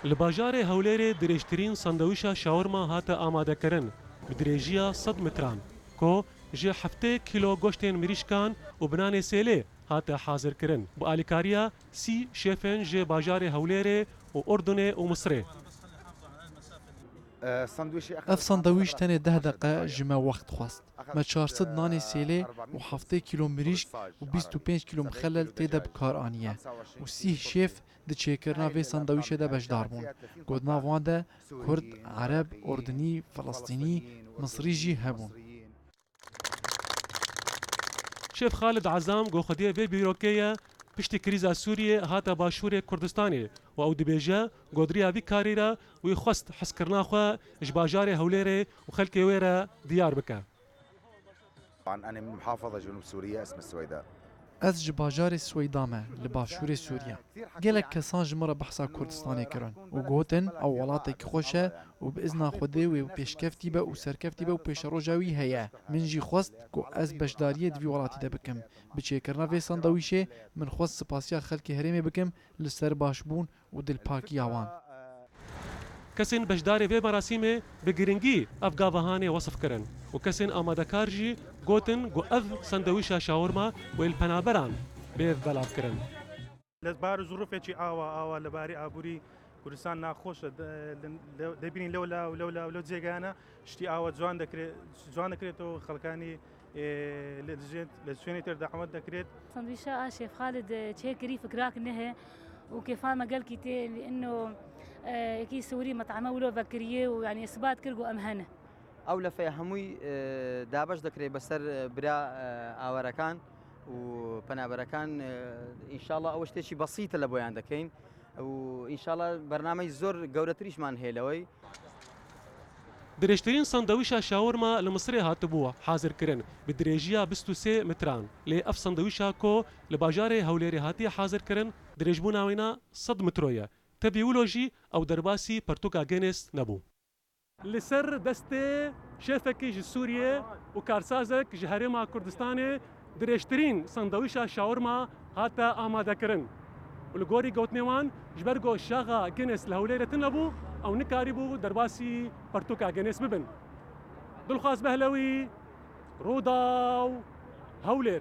Li bajarê Hewlêrê dirêjtirîn sandwîşa şawerma hate amadekirin bi dirêjiya 100 metran ku ji 7 kîlo goştên mirîşkan û binanê sêlê hate hazirkirin bi alîkariya 30 şêfên ji bajarê Hewlêrê û Urdunê û Misrê. اف ساندویچ تنه 10 دقیقه جمع وقت خواست. ما 400 نان سیله و 7 کیلو مریش و 25 کیلو مخلل تیده بکار آنیه و 30 شیف ده چیکرنا وی ساندویچ ده بجدار بون. گودنا وان ده کرد، عرب، اردنی، فلسطینی، مصری جی هبون. شێف خالد عەزام گۆخدیە vê bîrokeya piştî krîza Sûriyê hate Başûrê Kurdistanê û ew dibêje godriya vî karî re wî xwest hezkirina xwe ji bajarê Hewlêrê û xelkê wê re diyar bike. أنا من محافظة جنوب سوريا اسمها السويداء. از جباجار سویدامه لباشور سوریا. گلک کسان جمره بحثا کردستانی کرن و گوتن او ولاتی که خوشه و بإذن خوده و پیشکفتی به و سرکفتی به و پیش روجاوی هیا. من جی خواست که از بشداریه دوی ولاتی ده بکم. بچه کرنا وی ساندویشه من خواست سپاسیا خلک هرمی بکم لسر باشبون و دل پاکی آوان. kesên beşdarê vê merasîmê bi giringî ev gavahanê wesif kirin û kesên amadekar jî gotin ku ev sandwîşa şawerma wê li penaberan bêv belav kirin. لەبار ظروفێکی ئاوا لەبارەی ئابووری کوردستان ناخۆشە دەبینین لەو جێگانە شتی ئاوە جوان دەکرێتەوە خەڵکانی لە شوێنی تر دەعوەت دەکرێت. سندويشة شيف خالد تشيكري فكراك انها وكيفان ما قال كيتي لانه كي سوري مطعمه ولو فكريه ويعني اثبات كرجو امهنه او لفه هموي دابش دكري بسر برا اوركان وبنابركان ان شاء الله اول شيء بسيط لبوي عندكين وان شاء الله برنامج زور جودتريش مان هيلوي. درێژترین ساندویشا شاورما li Misrê hatibû hazirkirin bi dirêjiya 23 metran. Lê ev sandwîşa ku li bajarê Hewlêrê hatiye hazirkirin dirêjbûna wî na 100 metro ye. Tevî wilo jî ew derbasî pertûka Guinness nebû. Li ser destê şêfekî ji Sûriyê û karsazek ji Herêma Kurdistanê dirêjtirîn sandwîşa şawerma hate amadekirin. û li gorî gotinê wan ji ber ku şaxa Guinness li Hewlêrê tin nebû ew nikarîbû derbasî pertûka Guinness bibin. Dilxwaz Behlewî, Rûdaw, Hewlêr.